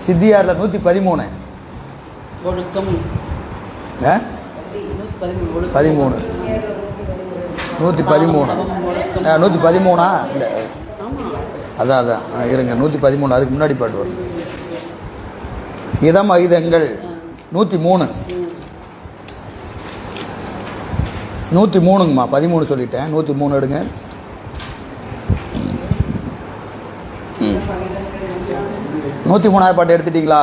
சித்தியாரில் 113 ஒழுக்கம் 13 113 இல்லை அதான் இருங்க 113 அதுக்கு முன்னாடி பாட்டு வரும். இதம் அகிதங்கள் 103 103ங்கம்மா 13 சொல்லிட்டேன் 103 எடுங்க. 103 பாட்டு எடுத்துட்டீங்களா?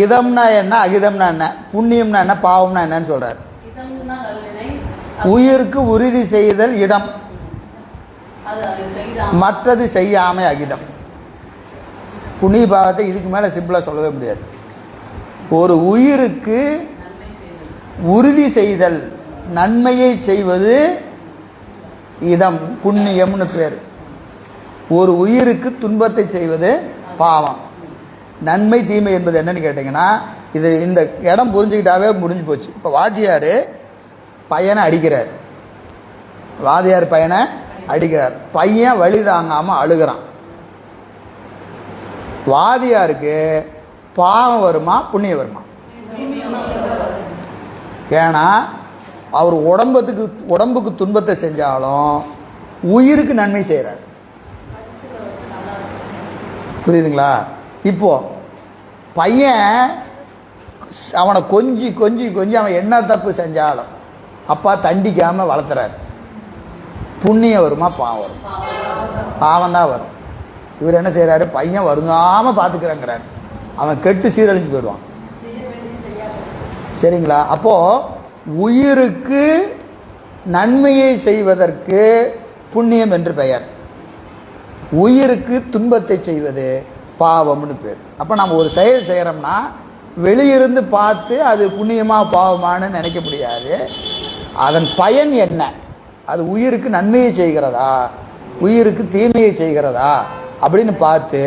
இதம்னா என்ன, அகிதம்னா என்ன, புண்ணியம்னா என்ன, பாவம்னா என்னன்னு சொல்றாரு. உயிருக்கு உறுதி செய்தல் இதம், மற்றது செய்யாமை அகிதம். புண்ணிய பாவத்தை இதுக்கு மேல சிம்பிளா சொல்லவே முடியாது. ஒரு உயிருக்கு உறுதி செய்தல், நன்மையை செய்வது இதம், புண்ணியம்னு பேர். ஒரு உயிருக்கு துன்பத்தை செய்வது பாவம். நன்மை தீமை என்பது என்னன்னு கேட்டீங்கன்னா, இது இந்த இடம் புரிஞ்சுக்கிட்டாவே முடிஞ்சு போச்சு. இப்போ வாத்தியார் பையனை அடிக்கிறார், வாத்தியார் பையனை அடிக்கிறார், பையன் வழி தாங்காம அழுகிறான். வாதியாருக்கு பாவம் வருமா புண்ணியம் வருமா? ஏன்னா அவர் உடம்புக்கு துன்பத்தை செஞ்சாலும் உயிருக்கு நன்மை செய்கிறார். புரியுதுங்களா? இப்போ பையன் அவனை கொஞ்சி கொஞ்சி கொஞ்சி அவன் என்ன தப்பு செஞ்சாலும் அப்பா தண்டிக்காம வளர்த்துறாரு. புண்ணியம் வருமா பாவம் வரும்? பாவம் தான் வரும். இவர் என்ன செய்யறாரு, பையன் வருங்காம பாத்துக்கிறாங்கிறாரு. அவன் கெட்டு சீரழிஞ்சு போயிடுவான். சரிங்களா? அப்போ உயிருக்கு நன்மையை செய்வதற்கு புண்ணியம் என்று பெயர், உயிருக்கு துன்பத்தை செய்வது பாவம்னு பேர். அப்போ நம்ம ஒரு செயல் செய்கிறோம்னா வெளியிருந்து பார்த்து அது புண்ணியமா பாவமானு நினைக்க முடியாது. அதன் பயன் என்ன, அது உயிருக்கு நன்மையை செய்கிறதா உயிருக்கு தீமையை செய்கிறதா அப்படின்னு பார்த்து,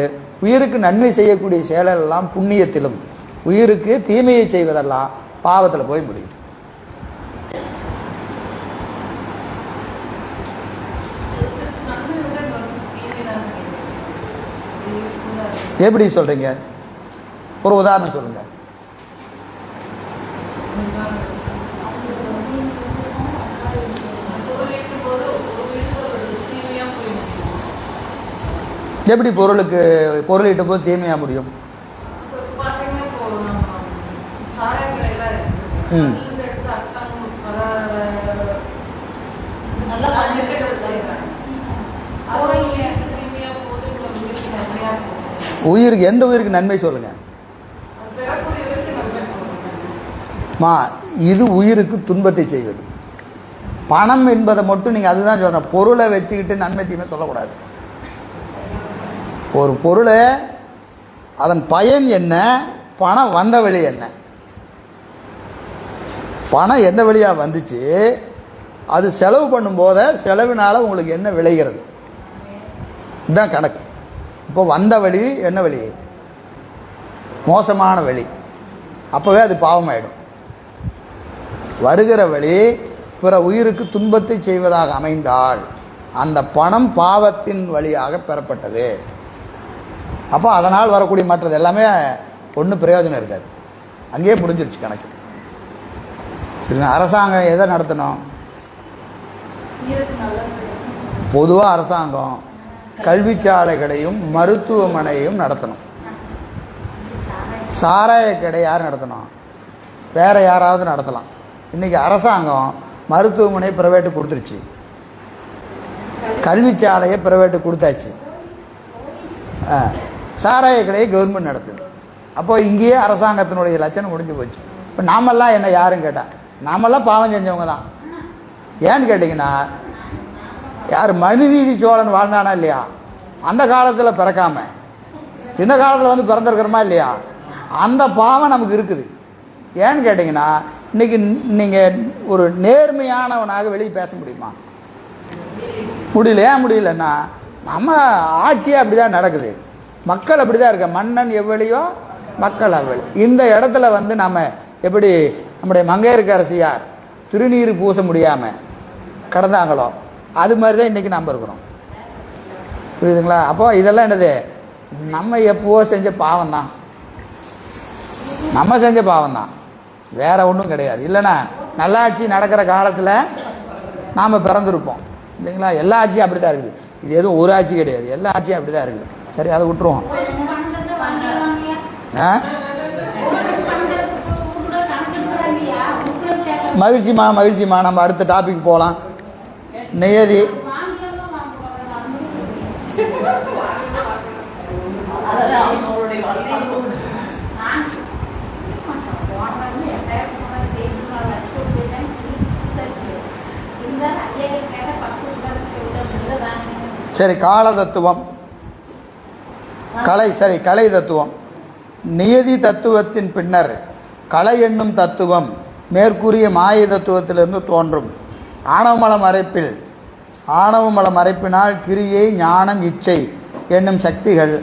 உயிருக்கு நன்மை செய்யக்கூடிய செயலெல்லாம் புண்ணியத்திலும், உயிருக்கு தீமையை செய்வதெல்லாம் பாவத்தில் போய் முடியும். எப்படி சொல்றீங்க? ஒரு உதாரணம் சொல்லுங்க. எப்படி பொருள் இட்ட போது தீமையா முடியும்? உயிருக்கு, எந்த உயிருக்கு நன்மை சொல்லுங்க மா? இது உயிருக்கு துன்பத்தை செய்வது. பணம் என்பதை மட்டும் நீங்க அதுதான் சொல்றேன். பொருளை வச்சுக்கிட்டு நன்மை தீமை சொல்லக்கூடாது. ஒரு பொருளை அதன் பயன் என்ன, பணம் வந்த வழி என்ன, பணம் எந்த வழியா வந்துச்சு, அது செலவு பண்ணும் போத செலவினால உங்களுக்கு என்ன விளைகிறது, இதுதான் கணக்கு. இப்போ வந்த வழி என்ன வழி? மோசமான வழி. அப்பவே அது பாவமாயிடும். வருகிற வழி பிற உயிருக்கு துன்பத்தை செய்வதாக அமைந்தால் அந்த பணம் பாவத்தின் வழியாக பெறப்பட்டது. அப்போ அதனால் வரக்கூடிய மற்றது எல்லாமே ஒன்றும் பிரயோஜனம் இருக்காது, அங்கேயே முடிஞ்சிருச்சு கணக்கு. சரிங்களா? அரசாங்கம் எதை நடத்தணும்? பொதுவாக அரசாங்கம் கல்விச்சாலைகளையும் மருத்துவமனையும் நடத்தணும். சாராய கடை யார் நடத்தணும்? வேற யாராவது நடத்தலாம். இன்னைக்கு அரசாங்கம் மருத்துவமனை பிரைவேட்டு கொடுத்துருச்சு, கல்விச்சாலையை பிரைவேட்டு கொடுத்தாச்சு, சாராய கடையை கவர்மெண்ட் நடத்துது. அப்போ இங்கேயே அரசாங்கத்தினுடைய லட்சணம் முடிஞ்சு போச்சு. இப்போ நாமெல்லாம் என்ன யாருன்னு கேட்டால், நாமெல்லாம் பாவம் செஞ்சவங்க தான். ஏன்னு கேட்டிங்கன்னா, யார் மனுநீதி சோழன் வாழ்ந்தானா இல்லையா, அந்த காலத்தில் பிறக்காம இந்த காலத்தில் வந்து பிறந்திருக்கிறோமா இல்லையா, அந்த பாவம் நமக்கு இருக்குது. ஏன்னு கேட்டிங்கன்னா, இன்னைக்கு நீங்கள் ஒரு நேர்மையானவனாக வெளியே பேச முடியுமா? முடியல. ஏன் முடியலன்னா, நம்ம ஆட்சியே அப்படிதான் நடக்குது, மக்கள் அப்படிதான் இருக்க. மன்னன் எவ்வளியோ மக்கள் அவ்வளி. இந்த இடத்துல வந்து நம்ம எப்படி நம்முடைய மங்கையர்க்கரசியார் திருநீர் பூச முடியாம கடந்தாங்களோ, அது மாதிரி தான் இன்னைக்கு நம்ம இருக்கிறோம். புரியுதுங்களா? அப்போ இதெல்லாம் என்னது, நம்ம எப்போவோ செஞ்ச பாவம் தான், நம்ம செஞ்ச பாவம் தான், வேற ஒன்றும் கிடையாது. இல்லைன்னா நல்லாட்சி நடக்கிற காலத்தில் நாம் பிறந்திருப்போம் இல்லைங்களா? எல்லா ஆட்சியும் அப்படி தான் இருக்குது. இது எதுவும் ஒரு ஆட்சி கிடையாது, எல்லா ஆட்சியும் அப்படி தான் இருக்குது. சரி, அதை விட்டுருவோம். மகிழ்ச்சிமா மகிழ்ச்சிமா. நம்ம அடுத்த டாபிக் போகலாம். நியதி சரி. கால தத்துவம், கலை. சரி, கலை தத்துவம். நியதி தத்துவத்தின் பின்னர் கலை என்னும் தத்துவம் மேற்கூறிய மாய தத்துவத்திலிருந்து தோன்றும். ஆணவமல மறைப்பினால் கிரியை, ஞானம், இச்சை என்னும் சக்திகள்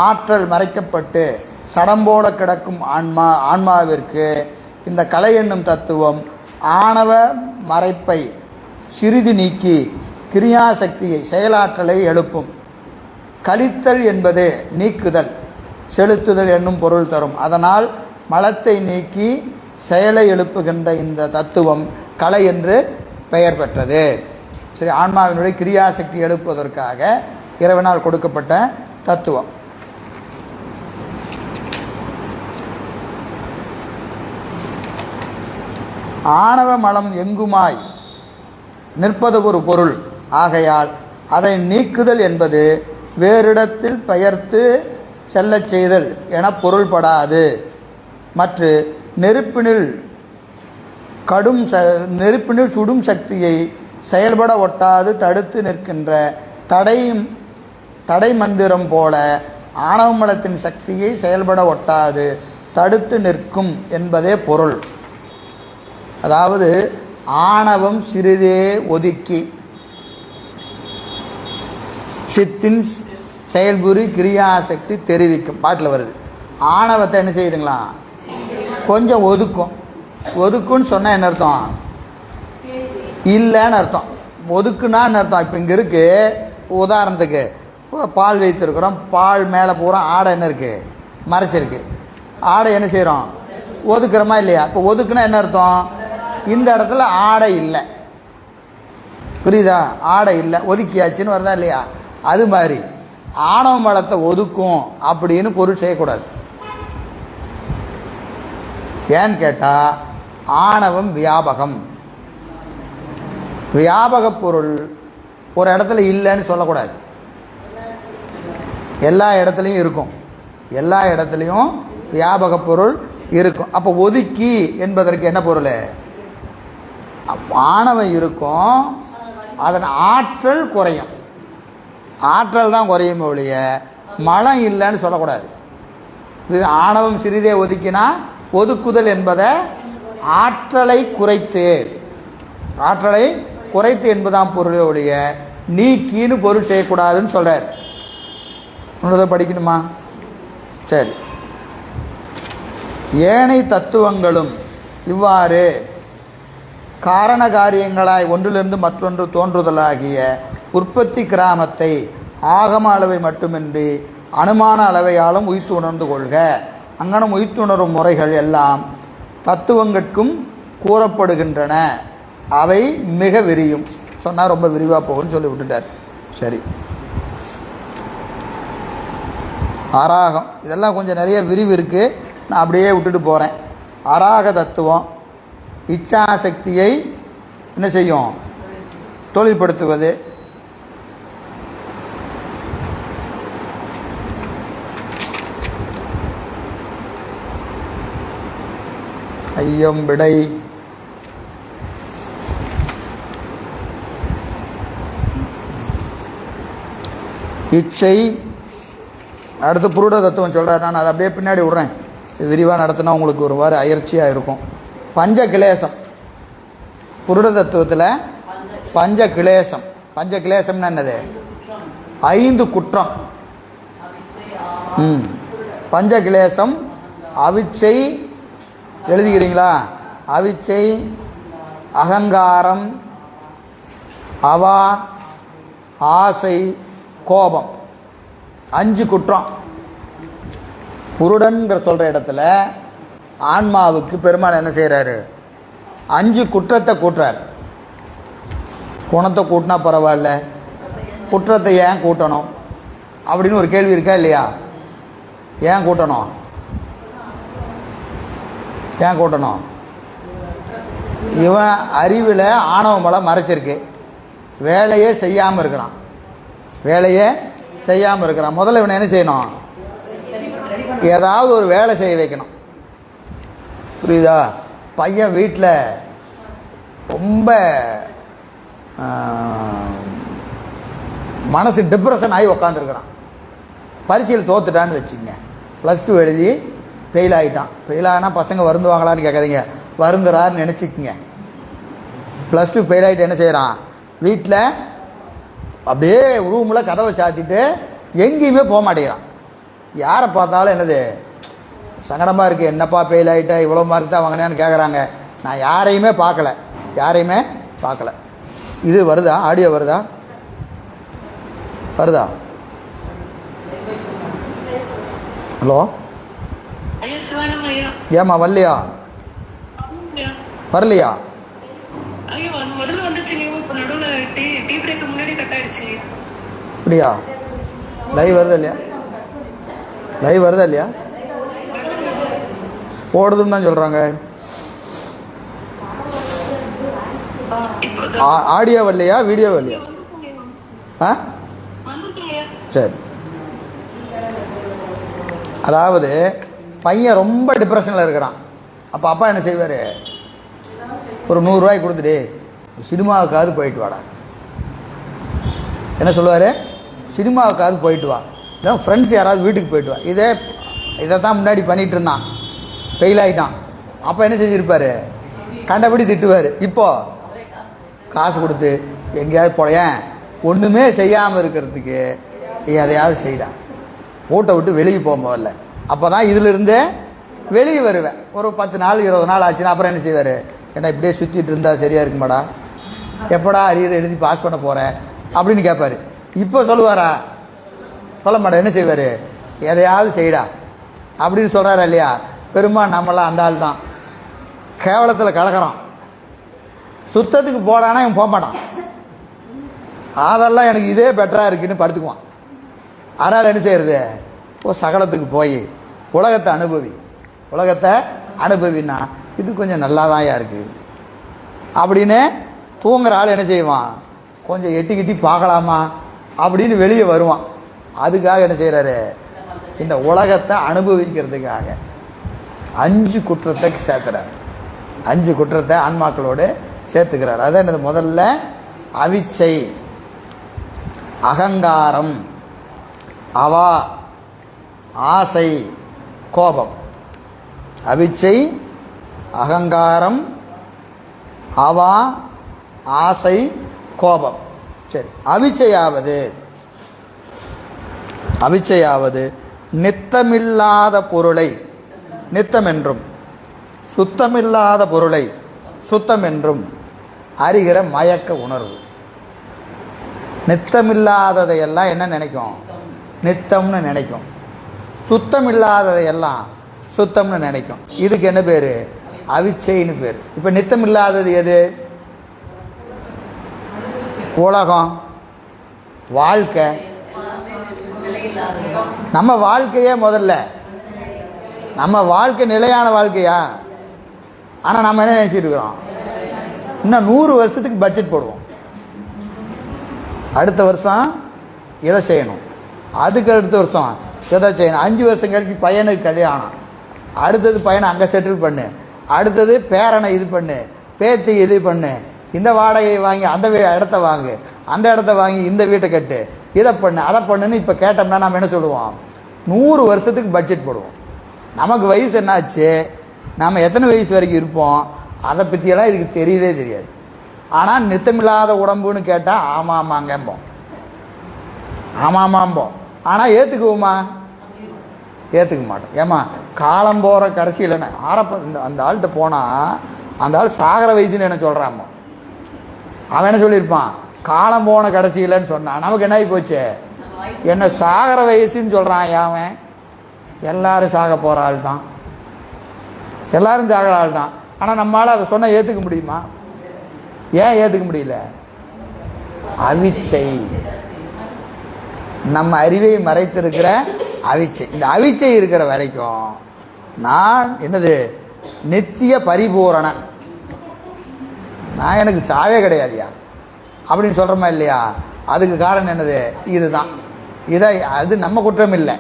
ஆற்றல் மறைக்கப்பட்டு சடம்போட கிடக்கும் ஆன்மாவிற்கு இந்த கலை என்னும் தத்துவம் ஆணவ மறைப்பை சிறிது நீக்கி கிரியாசக்தியை, செயலாற்றலை எழுப்பும். கழித்தல் என்பது நீக்குதல், செலுத்துதல் என்னும் பொருள் தரும். அதனால் மலத்தை நீக்கி செயலை எழுப்புகின்ற இந்த தத்துவம் கலை என்று பெயர் பெற்றது. சரி, ஆன்மாவினுடைய கிரியாசக்தி எழுப்புவதற்காக இறைவனால் கொடுக்கப்பட்ட தத்துவம். ஆணவ மலம் எங்குமாய் நிற்பது ஒரு பொருள் ஆகையால் அதை நீக்குதல் என்பது வேறிடத்தில் பெயர்த்து செல்லச் செய்தல் என பொருள்படாது. மற்ற நெருப்பினில் சுடும் சக்தியை செயல்பட ஒட்டாது தடுத்து நிற்கின்ற தடை மந்திரம் போல ஆணவமலத்தின் சக்தியை செயல்பட ஒட்டாது தடுத்து நிற்கும் என்பதே பொருள். அதாவது ஆணவம் சிறிதே ஒதுக்கி சித்தின் செயல்புரி கிரியாசக்தி தெரிவிக்கும். பாட்டில் வருது. ஆணவத்தை என்ன செய்யுதுங்களா, கொஞ்சம் ஒதுக்குன்னு சொன்னால் என்ன அர்த்தம்? இல்லைன்னு அர்த்தம். ஒதுக்குனான்னு அர்த்தம். இப்போ இங்கே இருக்கு, உதாரணத்துக்கு பால் வைத்திருக்கிறோம், பால் மேலே பூரா ஆடை என்ன இருக்குது, மறைச்சிருக்கு. ஆடை என்ன செய்கிறோம், ஒதுக்குறோமா இல்லையா? இப்போ ஒதுக்குனா என்ன அர்த்தம்? இந்த இடத்துல ஆடை இல்லை, புரியுதா? ஆடை இல்லை, ஒதுக்கியாச்சுன்னு வருதா இல்லையா? அது மாதிரி ஆணவ மலத்தை ஒதுக்கும் அப்படின்னு பொருள் செய்யக்கூடாது. ஏன்னு கேட்டால் ஆணவம் வியாபகம். வியாபக பொருள் ஒரு இடத்துல இல்லைன்னு சொல்லக்கூடாது. எல்லா இடத்துலையும் இருக்கும், எல்லா இடத்துலையும் வியாபக பொருள் இருக்கும். அப்போ ஒதுக்கி என்பதற்கு என்ன பொருள்? ஆணவம் இருக்கும், அதன் ஆற்றல் குறையும். ஆற்றல் தான் குறையும் ஒழிய மலம் இல்லைன்னு சொல்லக்கூடாது. ஆணவம் சிறிதே ஒதுக்கினா ஒதுக்குதல் என்பதை ஆற்றலை குறைத்து என்பதான் பொருளுடைய நீக்கின்னு பொருள் செய்யக்கூடாதுன்னு சொல்றார். இன்னொரு படிக்கணுமா? சரி. ஏனை தத்துவங்களும் இவ்வாறு காரண காரியங்களாய் ஒன்றிலிருந்து மற்றொன்று தோன்றுதலாகிய உற்பத்தி கிராமத்தை ஆகம அளவை மட்டுமின்றி அனுமான அளவையாலும் உய்த்து உணர்ந்து கொள்க. அங்கனம் உய்த்துணரும் முறைகள் எல்லாம் தத்துவங்களுக்கும் கூறப்படுகின்றன. அவை மிக விரியும். சொன்னால் ரொம்ப விரிவாக போகும்னு சொல்லி விட்டுட்டார். சரி, அராகம் இதெல்லாம் கொஞ்சம் நிறைய விரிவு இருக்குது, நான் அப்படியே விட்டுட்டு போகிறேன். அராக தத்துவம் இச்சாசக்தியை என்ன செய்யும்? தொழில்படுத்துவது. ஐயம் விடை. இச்சை. அடுத்து புருட தத்துவம் சொல்கிறார். நான் அதை அப்படியே பின்னாடி விட்றேன், விரிவாக நடத்தினா உங்களுக்கு ஒரு வாரம் அயற்சியாக இருக்கும். பஞ்ச கிளேசம். புருட தத்துவத்தில் பஞ்ச கிளேசம். பஞ்ச கிளேசம்னா என்னது? 5 குற்றம். பஞ்ச கிளேசம் அவிச்சை எழுதுகிறீங்களா? அவிச்சை, அகங்காரம், அவா, ஆசை, கோபம். 5 குற்றம். புருடன்கிற சொல்கிற இடத்துல ஆன்மாவுக்கு பெருமாள் என்ன செய்கிறாரு? 5 குற்றத்தை கூட்டுறார். குணத்தை கூட்டினா பரவாயில்ல, குற்றத்தை ஏன் கூட்டணும் அப்படின்னு ஒரு கேள்வி இருக்கா இல்லையா? ஏன் கூட்டணும்? ஏன் கூட்டணும்? இவன் அறிவில் ஆணவ மலம் மறைச்சிருக்கு, வேலையே செய்யாமல் இருக்கிறான். வேலையே செய்யாமல் இருக்கிறான். முதல்ல இவனை என்ன செய்யணும்? ஏதாவது ஒரு வேலை செய்ய வைக்கணும். புரியுதா? பையன் வீட்டில் ரொம்ப மனசு டிப்ரெஷன் ஆகி உக்காந்துருக்கிறான். பரீட்சையில் தோத்துட்டான்னு வச்சுக்கங்க. +2 எழுதி ஃபெயில் ஆகிட்டான். ஃபெயில் ஆனால் பசங்க வருந்துவாங்களான்னு கேட்காதீங்க, வருந்துறான்னு நினச்சிக்கங்க. +2 ஃபெயில் ஆகிட்டு என்ன செய்கிறான்? வீட்டில் அப்படியே ரூமில் கதவை சாத்திட்டு எங்கேயுமே போக மாட்டேங்கிறான். யாரை பார்த்தாலும் என்னது சங்கடமாக இருக்குது, என்னப்பா ஃபெயில் ஆகிட்ட, இவ்வளோ மார்க் தான் வாங்கினேன்னு கேட்குறாங்க. நான் யாரையுமே பார்க்கல. இது வருதா? ஆடியோ வருதா? ஹலோ, ஏம்மா வரலையா? வரலையா? அப்படியா? லைவ் வருதா இல்லையா? ஓடுதுன்னு தான் சொல்கிறாங்க. ஆடியோ வரலையா, வீடியோ வரலையா? சரி. அதாவது பையன் ரொம்ப டிப்ரெஷனில் இருக்கிறான். அப்போ அப்பா என்ன செய்வார்? ஒரு 100 ரூபாய் கொடுத்துட்டு சினிமாவுக்காவது போயிட்டு வாடா. என்ன சொல்லுவார்? சினிமாவுக்காவது போயிட்டு வா, இல்லை ஃப்ரெண்ட்ஸ் யாராவது வீட்டுக்கு போயிட்டு வா. இதை தான் முன்னாடி பண்ணிகிட்டு இருந்தான், ஃபெயில் ஆகிட்டான். அப்போ என்ன செஞ்சுருப்பார்? கண்டபடி திட்டுவார். இப்போ காசு கொடுத்து எங்கேயாவது போயேன், ஒன்றுமே செய்யாமல் இருக்கிறதுக்கு எதையாவது செய்டா, வீட்டை விட்டு வெளியே போகும்போதில்ல. அப்போ தான் இதிலிருந்தே வெளியே வருவேன். ஒரு 10 நாள் 20 நாள் ஆச்சுன்னா அப்புறம் என்ன செய்வார்? ஏன்னா இப்படியே சுற்றிட்டு இருந்தால் சரியாக இருக்குமாடா, எப்படா அரியர் எழுதி பாஸ் பண்ண போகிறேன் அப்படின்னு கேட்பார். இப்போ சொல்லுவாரா? சொல்ல மாட்டேன். என்ன செய்வார்? எதையாவது செய்டா அப்படின்னு சொல்கிறாரா இல்லையா? பெருமாள் நம்மளாம் அந்த ஆள் தான். கேவலத்தில் கலக்கிறோம். சுத்தத்துக்கு போடானா இவன் போக மாட்டான். அதெல்லாம் எனக்கு இதே பெட்டராக இருக்குன்னு படுத்துக்குவான். அதனால் என்ன செய்யறது? சகலத்துக்கு போய் உலகத்தை அனுபவினா இது கொஞ்சம் நல்லா தான் இருக்குது அப்படின்னு தூங்குற ஆள் என்ன செய்வான்? கொஞ்சம் எட்டி பார்க்கலாமா அப்படின்னு வெளியே வருவான். அதுக்காக என்ன செய்கிறாரு? இந்த உலகத்தை அனுபவிக்கிறதுக்காக 5 குற்றத்தை சேர்த்துறார். 5 குற்றத்தை ஆன்மாக்களோடு சேர்த்துக்கிறார். அதான் என்னது? முதல்ல அவிச்சை, அகங்காரம், அவா, ஆசை, கோபம். அவிச்சை, அகங்காரம், அவா, ஆசை, கோபம். சரி. அவிச்சையாவது நித்தமில்லாத பொருளை நித்தம் என்றும், சுத்தமில்லாத பொருளை சுத்தம் என்றும் அறிகிற மயக்க உணர்வு. நித்தமில்லாததையெல்லாம் என்ன நினைக்கும்? நித்தம்னு நினைக்கும். சுத்தமில்லாததையெல்லாம் சுத்தம்னு நினைக்கும். இதுக்கு என்ன பேர்? அவிச்சைன்னு பேர். இப்போ நித்தமில்லாதது எது? உலகம், வாழ்க்கை. நம்ம வாழ்க்கையே முதல்ல, நம்ம வாழ்க்கை நிலையான வாழ்க்கையா? ஆனால் நம்ம என்ன நினைச்சிட்டு இருக்கிறோம்? இன்னும் 100 வருஷத்துக்கு பட்ஜெட் போடுவோம். அடுத்த வருஷம் எதை செய்யணும், அதுக்கு அடுத்த வருஷம் எதை செய்யணும். 5 வருஷம் கழிச்சு பையனுக்கு கல்யாணம், அடுத்தது பையனை அங்கே செட்டில் பண்ணு, அடுத்தது பேரனை இது பண்ணு, பேத்தி இது பண்ணு, இந்த வாடகையை வாங்கி அந்த இடத்த வாங்கு, அந்த இடத்த வாங்கி இந்த வீட்டை கட்டு, இதை பண்ணு அதை பண்ணுன்னு இப்போ கேட்டோம்னா நம்ம என்ன சொல்லுவோம்? 100 வருஷத்துக்கு பட்ஜெட் போடுவோம். நமக்கு வயசு என்னாச்சு, நம்ம எத்தனை வயசு வரைக்கும் இருப்போம், அதை பற்றியெல்லாம் இதுக்கு தெரியவே தெரியாது. ஆனால் நித்தமில்லாத உடம்புன்னு கேட்டால் ஆமாம்மாங்கம்போம், ஆமாம்மாம்போம். ஆனால் ஏற்றுக்குவோமா? ஏற்றுக்க மாட்டோம். ஏமா காலம் போகிற கடைசியில் அந்த ஆள்கிட்ட போனால் அந்த ஆள் சாகர வயசுன்னு என்ன சொல்கிறாம்மா? அவன் என்ன சொல்லியிருப்பான்? காலம் போன கடைசியிலன்னு சொன்னான். நமக்கு என்ன ஆகி போச்சு? என்ன சாகர வயசுன்னு சொல்கிறான். அவன் எல்லாரும் சாக போகிற ஆள் தான், எல்லாரும் சாகிற ஆள் தான். ஆனால் நம்மளால் அதை சொன்னால் ஏற்றுக்க முடியுமா? ஏன் ஏற்றுக்க முடியல? அவிச்சை, நம்ம அறிவை மறைத்திருக்கிற அவிச்சை. இந்த அவிச்சை இருக்கிற வரைக்கும் நான் என்னது நித்திய பரிபூரணன், நான் எனக்கு சாவே கிடையாதுயா அப்படின்னு சொல்கிறோமா இல்லையா? அதுக்கு காரணம் என்னது? இதுதான். அது நம்ம குற்றம் இல்லை.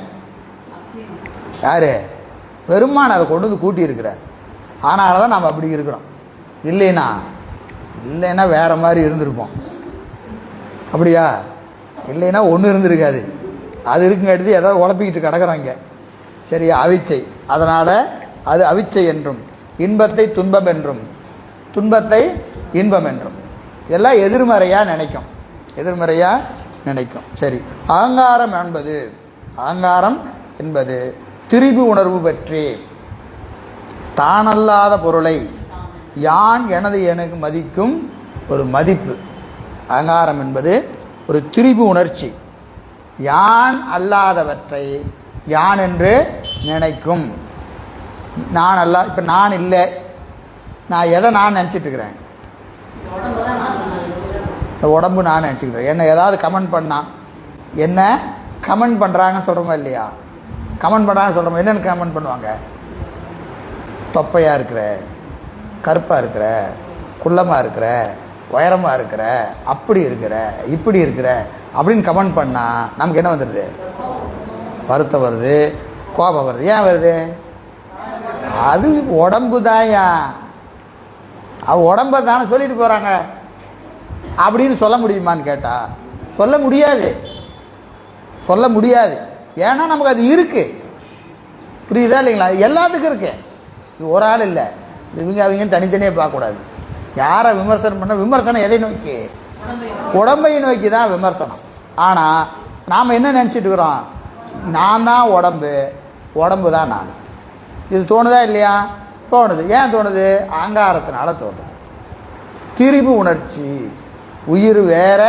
யாரு? பெருமான் அதை கொண்டு வந்து கூட்டி இருக்கிறார். அதனால தான் நாம் அப்படி இருக்கிறோம். இல்லைன்னா வேற மாதிரி இருந்திருப்போம். அப்படியா? இல்லைன்னா ஒன்றும் இருந்திருக்காது. அது இருக்குங்க எடுத்து ஏதாவது உழப்பிக்கிட்டு கிடக்குறாங்க. சரியா? அவிச்சை. அதனால் அது அவிச்சை என்றும், இன்பத்தை துன்பம் என்றும், துன்பத்தை இன்பம் என்றும் எல்லாம் எதிர்மறையாக நினைக்கும், எதிர்மறையாக நினைக்கும். சரி, அகங்காரம் என்பது திரிபு உணர்வு பற்றி தானல்லாத பொருளை யான் எனது எனக்கு மதிக்கும் ஒரு மதிப்பு. அகங்காரம் என்பது ஒரு திரிபு உணர்ச்சி. யான் அல்லாதவற்றை யான் என்று நினைக்கும். நான் அல்ல. இப்போ நான் இல்லை, நான் எதை நான் நினச்சிட்டு இருக்கிறேன்? இந்த உடம்பு நான் நினச்சிக்கிறேன். என்ன ஏதாவது கமெண்ட் பண்ணால் என்ன கமெண்ட் பண்ணுறாங்கன்னு சொல்கிறோமா இல்லையா? கமெண்ட் பண்ணுறாங்கன்னு சொல்கிறோமா? என்னென்னு கமெண்ட் பண்ணுவாங்க? தொப்பையாக இருக்கிற, கருப்பாக இருக்கிற, குள்ளமாக இருக்கிற, உயரமாக இருக்கிற, அப்படி இருக்கிற, இப்படி இருக்கிற அப்படின்னு கமெண்ட் பண்ணால் நமக்கு என்ன வந்துடுது? வருத்தம் வருது, கோபம் வருது. ஏன் வருது? அது உடம்பு தான்யா, உடம்பை தானே சொல்லிட்டு போகிறாங்க அப்படின்னு சொல்ல முடியுமான்னு கேட்டால் சொல்ல முடியாது, சொல்ல முடியாது. ஏன்னா நமக்கு அது இருக்கு. புரியுதா இல்லைங்களா? எல்லாத்துக்கும் இருக்கு. இது ஒரு ஆள் இல்லை, இவங்க அவங்கன்னு தனித்தனியாக பார்க்கக்கூடாது. யாரை விமர்சனம் பண்ண? விமர்சனம் எதை நோக்கி? உடம்பை நோக்கி தான் விமர்சனம். ஆனால் நாம் என்ன நினச்சிட்டு இருக்கிறோம்? நான் தான் உடம்பு, உடம்பு தான் நான். இது தோணுதா இல்லையா? தோணுது. ஏன் தோணுது? அகங்காரத்தினால தோணுது. திரிபு உணர்ச்சி, உயிர் வேற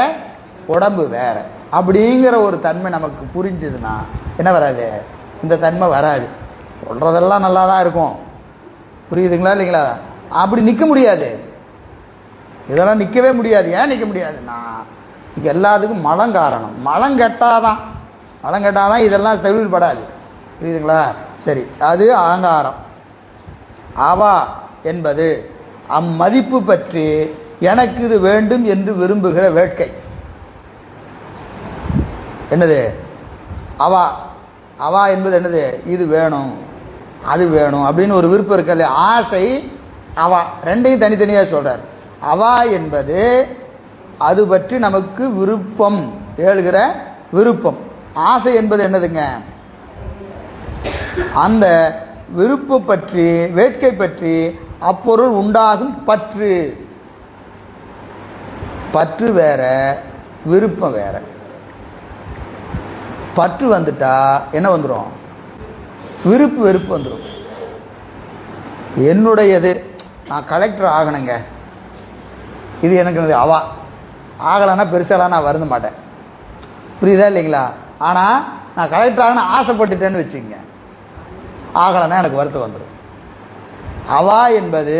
உடம்பு வேற அப்படிங்கிற ஒரு தன்மை நமக்கு புரிஞ்சுதுன்னா என்ன வராது? இந்த தன்மை வராது. சொல்கிறதெல்லாம் நல்லா தான் இருக்கும். புரியுதுங்களா இல்லைங்களா? அப்படி நிற்க முடியாது. இதெல்லாம் நிற்கவே முடியாது. ஏன் நிற்க முடியாதுன்னா இது எல்லாத்துக்கும் மலம் காரணம். மலம் கெட்டாதான் இதெல்லாம் தெளிவுபடாது. புரியுதுங்களா? சரி, அது அகங்காரம். அவா என்பது அம்மதிப்பு பற்றி எனக்கு இது வேண்டும் என்று விரும்புகிற வேட்கை. என்னது? அவா என்பது என்னது? இது வேணும், அது வேணும் அப்படின்னு ஒரு விருப்பம் இருக்கல, ஆசை. அவா ரெண்டையும் தனித்தனியாக சொல்றார். அவா என்பது அது பற்றி நமக்கு விருப்பம், ஏழுகிற விருப்பம். ஆசை என்பது என்னதுங்க? அந்த விருப்ப பற்றி, வேட்கை பற்றி அப்பொருள் உண்டாகும் பற்று. பற்று வேற, விருப்பம் வேற. பற்று வந்துட்டா என்ன வந்துடும்? வெறுப்பு வந்துடும். என்னுடையது, நான் கலெக்டர் ஆகணுங்க, இது எனக்கு அவா. ஆகலைன்னா பெருசாலாம் நான் வருந்த மாட்டேன். புரியுதா இல்லைங்களா? ஆனால் நான் கலெக்டர் ஆகணும் ஆசைப்பட்டுட்டேன்னு வச்சுக்கங்க, ஆகலைன்னா எனக்கு வருத்தம் வந்துடும். அவா என்பது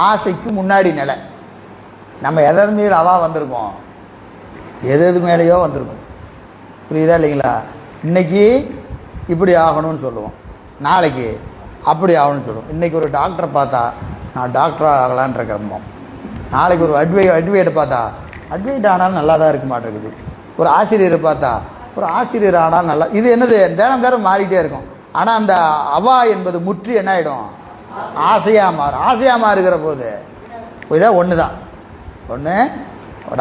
ஆசைக்கு முன்னாடி நிலை. நம்ம எது மேலே அவா வந்திருக்கோம்? எது மேலேயோ வந்திருக்கும். புரியுதா இல்லைங்களா? இன்னைக்கு இப்படி ஆகணும்னு சொல்லுவோம், நாளைக்கு அப்படி ஆகணும்னு சொல்லுவோம். இன்றைக்கி ஒரு டாக்டரை பார்த்தா நான் டாக்டராக ஆகலான்ற கிளம்போம். நாளைக்கு ஒரு அட்வைட்டை பார்த்தா அட்வைட் ஆனாலும் நல்லா தான் இருக்க மாட்டேங்குது. ஒரு ஆசிரியரை பார்த்தா ஒரு ஆசிரியர் ஆனாலும் நல்லா. இது என்னது? தினம் மாறிக்கிட்டே இருக்கும். ஆனால் அந்த அவா என்பது முற்றி என்ன ஆகிடும்? ஆசையாக மாறும். ஆசையாக மாறுகிற போது இதான் ஒன்று தான். ஒன்று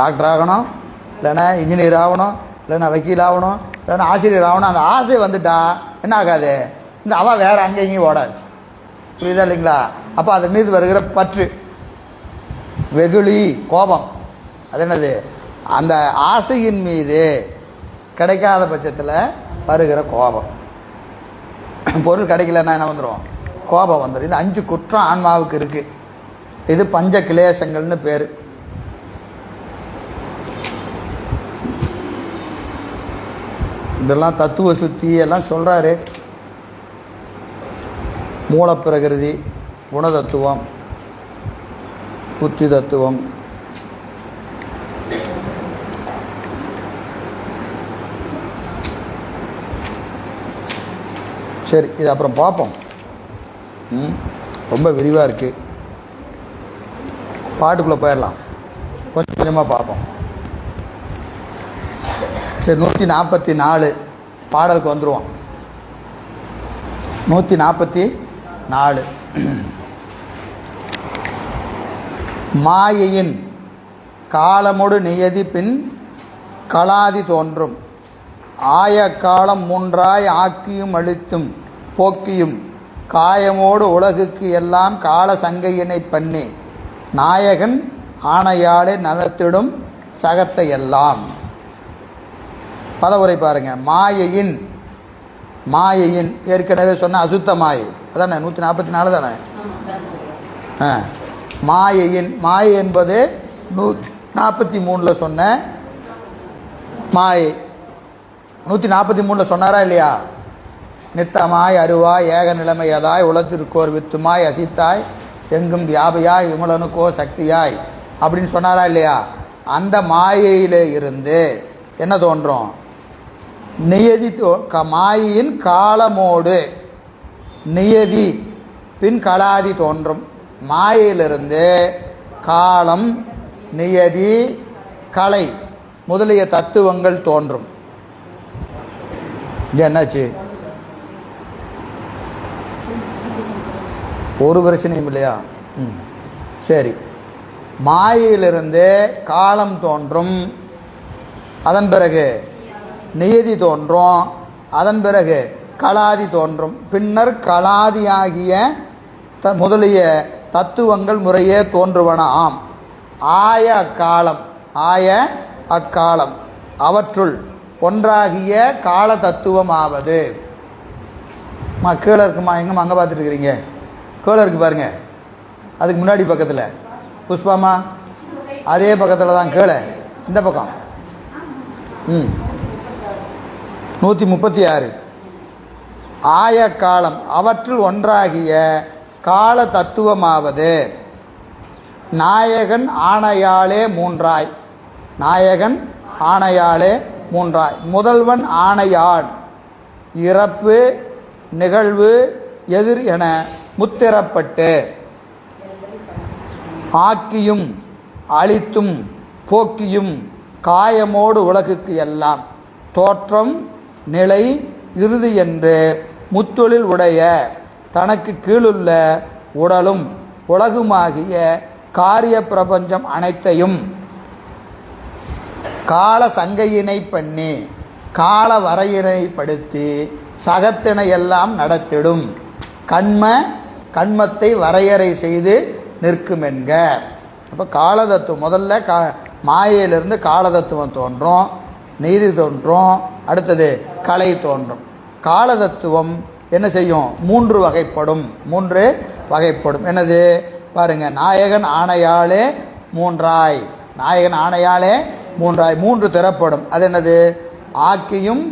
டாக்டர் ஆகணும், இல்லைன்னா இன்ஜினியர் ஆகணும், இல்லைன்னா வக்கீல் ஆகணும், இல்லைன்னா ஆசிரியர் ஆகணும். அந்த ஆசை வந்துட்டா என்ன ஆகாது? இந்த அவா வேறு அங்கே இங்கேயும் ஓடாது. புரியுதா இல்லைங்களா? அப்போ அதன் மீது வருகிற பற்று, வெகுளி, கோபம், அது என்னது? அந்த ஆசையின் மீது கிடைக்காத பட்சத்தில் வருகிற கோபம். பொருள் கிடைக்கலன்னா என்ன வந்துடும்? கோபம் வந்துடும். இந்த 5 குற்றம் ஆன்மாவுக்கு இருக்குது. இது பஞ்ச கிளேசங்கள்னு பேர். இதெல்லாம் தத்துவ சுத்தி எல்லாம் சொல்கிறாரு. மூலப்பிரகிருதி, குணதத்துவம், புத்தி தத்துவம், சரி இது அப்புறம் பார்ப்போம். ரொம்ப விரிவாக இருக்குது, பாட்டுக்குள்ளே போயிடலாம், கொஞ்சம் கொஞ்சமாக பார்ப்போம். சரி 144 பாடலுக்கு வந்துடுவோம். 144 மாயையின் காலமொடு நியதி பின் கலாதி தோன்றும் ஆய காலம் மூன்றாய் ஆக்கியும் அழித்தும் போக்கியும் காயமோடு உலகுக்கு எல்லாம் கால சங்கையினை பண்ணி நாயகன் ஆணையாளே நலத்திடும் சகத்தை எல்லாம். பதவுரை பாருங்க. மாயையின், மாயையின் ஏற்கனவே சொன்ன அசுத்த மாயை அதானே 144 தானே. மாயையின், மாயை என்பது 143 சொன்ன மாயை. 143 சொன்னாரா இல்லையா? நித்தமாய் அருவாய் ஏக நிலைமையதாய் உலகத்திற்கோர் வித்துமாய் அசித்தாய் எங்கும் வியாபியாய் விமலனுக்கோ சக்தியாய் அப்படின்னு சொன்னாரா இல்லையா? அந்த மாயையில இருந்து என்ன தோன்றும்? நியதி மாயையின் காலமோடு நியதி பின் கலாதி தோன்றும். மாயையிலிருந்து காலம், நியதி, கலை முதலிய தத்துவங்கள் தோன்றும். என்னாச்சு? ஒரு பிரச்சனையும் இல்லையா? சரி, மாயையிலிருந்து காலம் தோன்றும், அதன் பிறகு நியதி தோன்றும், அதன் பிறகு கலாதி தோன்றும். பின்னர் கலாதியாகிய முதலிய தத்துவங்கள் முறையே தோன்றுவன ஆம். ஆய அக்காலம், ஆய அக்காலம் அவற்றுள் ஒன்றாகிய கால தத்துவமாவது. கீழே இருக்குமா? எங்கம்மா அங்கே பார்த்துட்டு இருக்கிறீங்க? கீழே இருக்கு பாருங்க, அதுக்கு முன்னாடி பக்கத்தில் புஷ்பாமா, அதே பக்கத்தில் தான் கீழே, இந்த பக்கம் 136. ஆய காலம் அவற்றுள் ஒன்றாகிய கால தத்துவமாவது நாயகன் ஆணையாலே மூன்றாய். நாயகன் ஆணையாலே மூன்றாய். முதல்வன் ஆணையான் இறப்பு நிகழ்வு எதிர் என முத்திரப்பட்டு ஆக்கியும் அழித்தும் போக்கியும் காயமோடு உலகுக்கு எல்லாம் தோற்றம் நிலை இறுதி என்று முத்தொழில் உடைய தனக்கு கீழுள்ள உடலும் உலகுமாகிய காரிய பிரபஞ்சம் அனைத்தையும் கால சங்கையினை பண்ணி கால வரையறைப்படுத்தி சகத்தினையெல்லாம் நடத்திடும் கண்மத்தை வரையறை செய்து நிற்கும் என்க. அப்போ காலதத்துவம் முதல்ல மாயையிலிருந்து காலதத்துவம் தோன்றும், நீதி தோன்றும், அடுத்தது கலை தோன்றும். காலதத்துவம் என்ன செய்யும்? 3 வகைப்படும். 3 வகைப்படும். என்னது பாருங்க. நாயகன் ஆணையாலே மூன்றாய். நாயகன் ஆணையாலே மூன்றாய். 3 திறப்படும். அது என்னது? ஆக்கியும்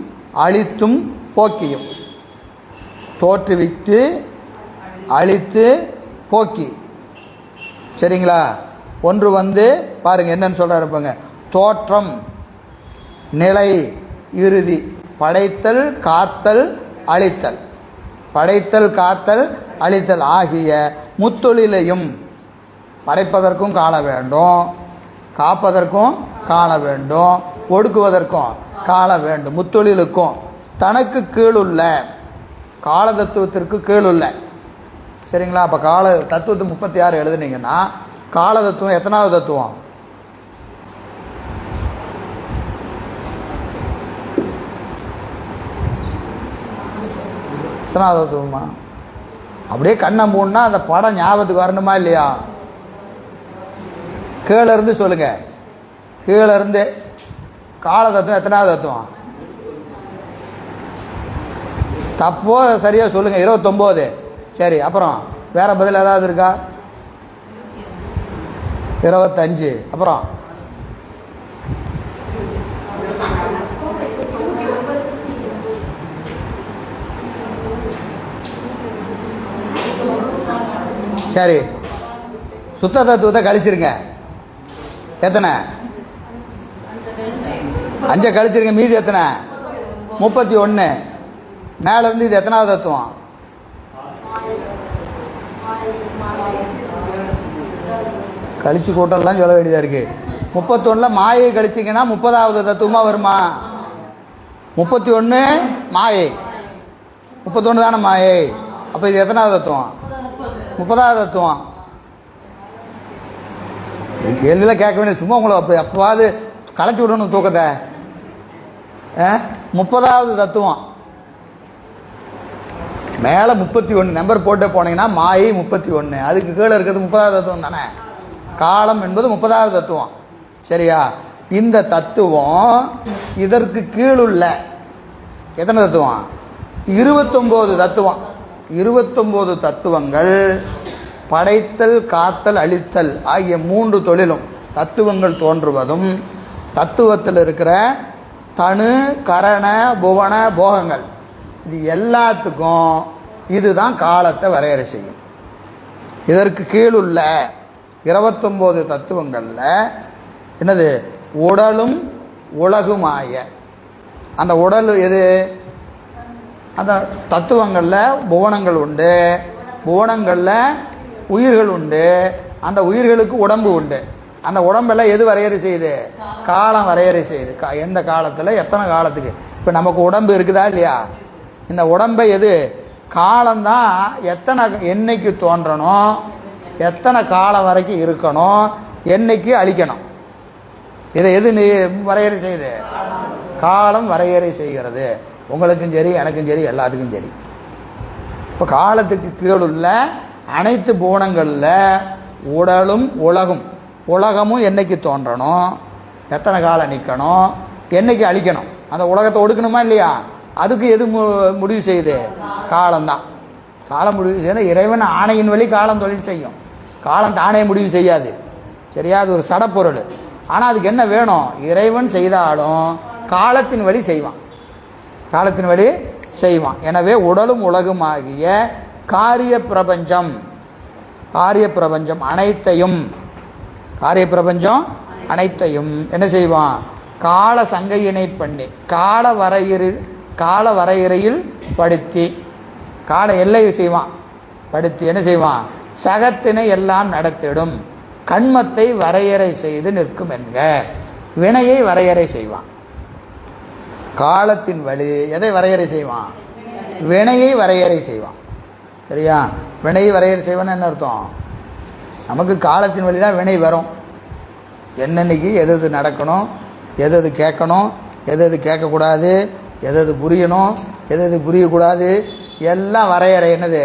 அழித்தும் போக்கியும். தோற்றுவித்து அழித்து போக்கி. சரிங்களா? ஒன்று வந்து பாருங்க என்னன்னு சொல்றாரு பாருங்க. தோற்றம் நிலை இறுதி. படைத்தல் காத்தல் அழித்தல். படைத்தல் காத்தல் அழித்தல் ஆகிய முத்தொழிலையும் படைப்பதற்கும் காண வேண்டும், காப்பதற்கும் காண வேண்டும், ஒடுக்குவதற்கும் காண வேண்டும். முத்தொழிலுக்கும் தனக்கு கீழுள்ள கால தத்துவத்திற்கு கீழுள்ள. சரிங்களா? அப்போ கால தத்துவத்தை 36 எழுதுனீங்கன்னா கால தத்துவம் எத்தனாவது தத்துவம்? எத்தனாவது தத்துவமா? அப்படியே கண்ணை மூணுனா அந்த படம் ஞாபகத்துக்கு வரணுமா இல்லையா? கீழே இருந்து சொல்லுங்க. கீழே இருந்து கால தத்துவம் எத்தனாவது தத்துவம்? தப்போ சரியா சொல்லுங்க. 29. சரி, அப்புறம் வேற பதில் ஏதாவது இருக்கா? 25. அப்புறம் சரி, சுத்த தத்துவத்தை கழிச்சிருங்க. எத்தனை? 5 கழிச்சிருங்க. மீதி எத்தனை? 31. மேல இருந்து இது எத்தனாவது தத்துவம்? கழிச்சு கூட்டம்லாம் சொல்ல வேண்டியதா இருக்கு. 31 மாயை கழிச்சிங்கன்னா 30வது தத்துவமா வருமா? 31 மாயை, 31 தானே மாயை. அப்போ இது எத்தனாவது தத்துவம்? 30வது தத்துவம். இது கேள்வியில் கேட்க வேண்டியது. சும்மா உங்களை அப்போவாது களைச்சி விடணும் தூக்கத்தை. 30வது தத்துவம் மேலே 31 நம்பர் போட்டு போனீங்கன்னா மாயை 31. அதுக்கு கீழே இருக்கிறது 30வது தத்துவம் தானே. காலம் என்பது 30வது தத்துவம். சரியா? இந்த தத்துவம் இதற்கு கீழுள்ள எத்தனை தத்துவம்? 29 தத்துவம். 29 தத்துவங்கள் படைத்தல், காத்தல், அழித்தல் ஆகிய 3 தொழிலும் தத்துவங்கள் தோன்றுவதும், தத்துவத்தில் இருக்கிற தனு, கரண, புவன, போகங்கள் இது எல்லாத்துக்கும் இதுதான் காலத்தை வரையறை செய்யும். இதற்கு கீழுள்ள 29 தத்துவங்களில் என்னது? உடலும் உலகுமாய. அந்த உடல் எது? அந்த தத்துவங்களில் புவனங்கள் உண்டு, புவனங்களில் உயிர்கள் உண்டு, அந்த உயிர்களுக்கு உடம்பு உண்டு. அந்த உடம்பெல்லாம் எது வரையறை செய்யுது? காலம் வரையறை செய்யுது. எந்த காலத்தில் எத்தனை காலத்துக்கு. இப்போ நமக்கு உடம்பு இருக்குதா இல்லையா? இந்த உடம்பை எது? காலம்தான். எத்தனை என்னைக்கு தோன்றணும், எத்தனை காலம் வரைக்கும் இருக்கணும், என்னைக்கு அழிக்கணும், இதை எது வரையறை செய்யுது? காலம் வரையறை செய்கிறது. உங்களுக்கும் சரி, எனக்கும் சரி, எல்லாத்துக்கும் சரி. இப்போ காலத்துக்கு கீழுள்ள அனைத்து புவனங்களில் உடலும் உலகும், உலகமும் என்னைக்கு தோன்றணும், எத்தனை காலம் நிற்கணும், என்னைக்கு அழிக்கணும், அந்த உலகத்தை ஒடுக்கணுமா இல்லையா? அதுக்கு எது முடிவு செய்யுது? காலம்தான். காலம் முடிவு செய்யணும். இறைவன் ஆணையின் வழி காலம் தொழில் செய்யும். காலம் தானே முடிவு செய்யாது. சரியா? அது ஒரு சடப்பொருள். ஆனால் அதுக்கு என்ன வேணும்? இறைவன் செய்தாலும் காலத்தின் வழி செய்வான். காலத்தின் வழி செய்வான். எனவே உடலும் உலகுமாகிய காரிய பிரபஞ்சம், காரிய பிரபஞ்சம் அனைத்தையும், காரிய பிரபஞ்சம் அனைத்தையும் என்ன செய்வான்? கால சங்கையினை பண்ணி, கால வரையறையில் படுத்தி, கால எல்லை செய்வான், படுத்தி என்ன செய்வான்? சகத்தினை எல்லாம் நடத்திடும். கண்மத்தை வரையறை செய்து நிற்கும் என்க. வினையை வரையறை செய்வான். காலத்தின் வழி எதை வரையறை செய்வான்? வினையை வரையறை செய்வான். சரியா? வினையை வரையறை செய்வான்னு என்ன அர்த்தம்? நமக்கு காலத்தின் வழி தான் வினை வரும். என்னன்னைக்கு எது எது நடக்கணும், எது எது கேட்கணும், எது எது கேட்கக்கூடாது, எது எது புரியணும், எது எது புரியக்கூடாது, எல்லாம் வரையறை என்னது?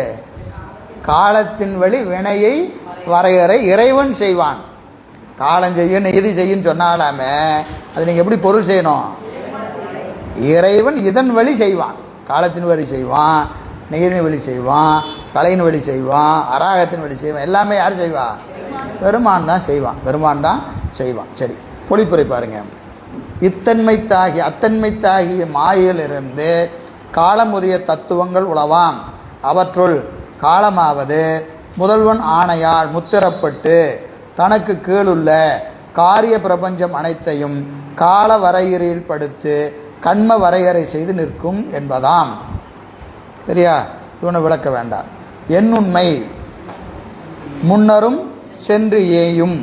காலத்தின் வழி வினையை வரையறை இறைவன் செய்வான். காலம் செய்யணும், எது செய்யுன்னு சொன்னாலாமே அது நீங்கள் எப்படி பொருள் செய்யணும்? இறைவன் இதன் வழி செய்வான். காலத்தின் வழி செய்வான், நீரின் வழி செய்வான், கலையின் வழி செய்வான், அராகத்தின் வழி செய்வான். எல்லாமே யார் செய்வா? பெருமான் தான் செய்வான். பெருமான் தான் செய்வான். சரி, பொழிப்புரை பாருங்க. இத்தன்மைத்தாகிய அத்தன்மைத்தாகிய மாயிலிருந்து காலமுடைய தத்துவங்கள் உளவாம். அவற்றுள் காலமாவது முதல்வன் ஆணையால் முத்திரப்பட்டு தனக்கு கீழுள்ள காரிய பிரபஞ்சம் அனைத்தையும் கால வரையறையில் படுத்து கண்ம வரையறை செய்து நிற்கும் என்பதாம். சரியா? இவனை விளக்க வேண்டாம். என்னுண்மை முன்னரும் சென்று ஏயும்.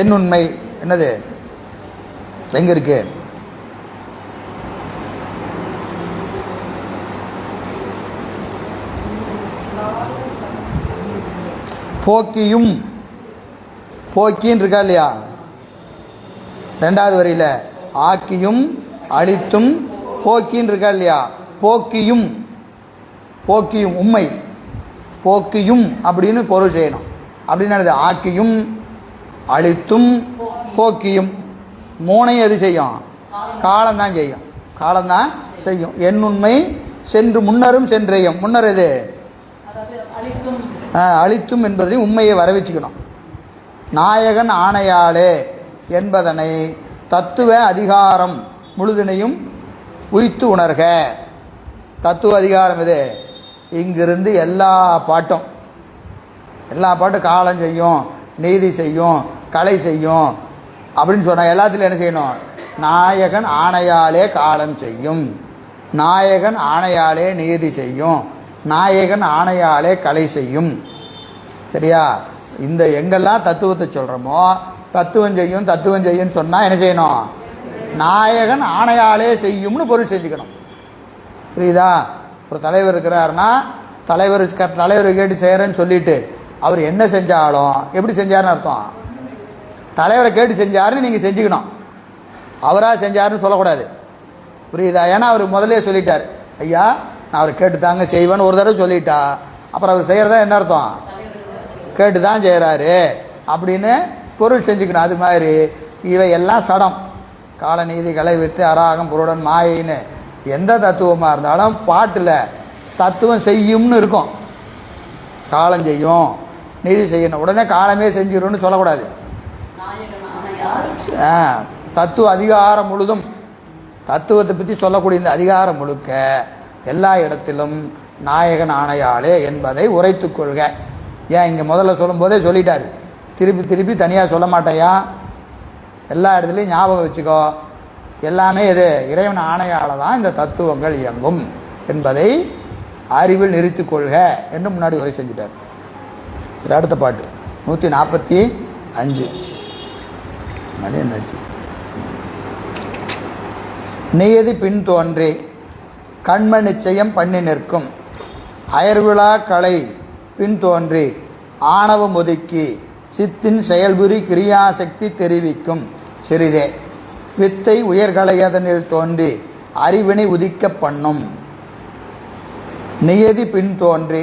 என்னுண்மை என்னது? எங்க இருக்கு? போக்கியும், போக்கின்னு இருக்கா இல்லையா? 2வது வரியில ஆக்கியும் அழித்தும் போக்கின்னு இருக்கா இல்லையா? போக்கியும், போக்கியும் உண்மை, போக்கியும் அப்படின்னு பொருள் செய்யணும். அப்படின்னு ஆக்கியும் அழித்தும் போக்கியும் மூணையும் எது செய்யும்? காலம்தான் செய்யும். காலம்தான் செய்யும். என்னுண்மை சென்று முன்னரும் சென்றையும். முன்னர் எது? அழித்தும் என்பதையும் உண்மையை வரவச்சுக்கணும். நாயகன் ஆணையாளே என்பதனை தத்துவ அதிகாரம் முழுதினையும் உய்த்து உணர்க. தத்துவ அதிகாரம் இது. இங்கிருந்து எல்லா பாட்டும் எல்லா பாட்டு காலம் செய்யும், நீதி செய்யும், கலை செய்யும் அப்படின்னு சொன்னால் எல்லாத்துலையும் என்ன செய்யணும்? நாயகன் ஆணையாலே காலம் செய்யும், நாயகன் ஆணையாலே நீதி செய்யும், நாயகன் ஆணையாலே கலை செய்யும். சரியா? இந்த எங்கெல்லாம் தத்துவத்தை சொல்கிறோமோ தத்துவம் செய்யும் தத்துவம் செய்யும்னு சொன்னால் என்ன செய்யணும்? நாயகன் ஆணையாலே செய்யும்னு பொருள் செஞ்சுக்கணும். புரியுதா? ஒரு தலைவர் இருக்கிறாருன்னா தலைவர் கேட்டு செய்கிறேன்னு சொல்லிட்டு அவர் என்ன செஞ்சாலும் எப்படி செஞ்சாருன்னு அர்த்தம்? தலைவரை கேட்டு செஞ்சாருன்னு நீங்கள் செஞ்சுக்கணும், அவராக செஞ்சாருன்னு சொல்லக்கூடாது. புரியுதா? ஏன்னா அவர் முதலே சொல்லிட்டார், ஐயா நான் அவர் கேட்டு தாங்க செய்வேன்னு ஒரு தடவை சொல்லிட்டா அப்புறம் அவர் செய்கிறதா என்ன அர்த்தம்? கேட்டு தான் செய்கிறாரு அப்படின்னு பொருள் செஞ்சுக்கணும். அது மாதிரி இவை எல்லாம் சடம், காலநீதி, கலை, வித்து, அராகம், புருடன், மாயின்னு எந்த தத்துவமாக இருந்தாலும் பாட்டில் தத்துவம் செய்யும்னு இருக்கும். காலம் செய்யும், நீதி செய்யணும், உடனே காலமே செஞ்சிடும்னு சொல்லக்கூடாது. தத்துவ அதிகாரம் முழுதும், தத்துவத்தை பற்றி சொல்லக்கூடிய இந்த அதிகாரம் முழுக்க எல்லா இடத்திலும் நாயகன் ஆணையாளே என்பதை உரைத்து கொள்க. ஏன் இங்கே முதல்ல சொல்லும் போதே சொல்லிட்டாரு, திருப்பி திருப்பி தனியாக சொல்ல மாட்டேயா, எல்லா இடத்துலையும் ஞாபகம் வச்சுக்கோ, எல்லாமே இது இறைவன் ஆணையால் தான் இந்த தத்துவங்கள் இயங்கும் என்பதை அறிவில் நிறுத்தி கொள்க என்று முன்னாடி உரை செஞ்சுட்டார். அடுத்த பாட்டு 145. நியதி பின் தோன்றி கண்ம நிச்சயம் பண்ணி நிற்கும், அயர்விழா கலை பின் தோன்றி ஆணவம் ஒதுக்கி சித்தின் செயல்புரி கிரியாசக்தி தெரிவிக்கும் சிறிதே, வித்தை உயர்கலையதனில் தோன்றி அறிவினை உதிக்க பண்ணும். நியதி பின் தோன்றி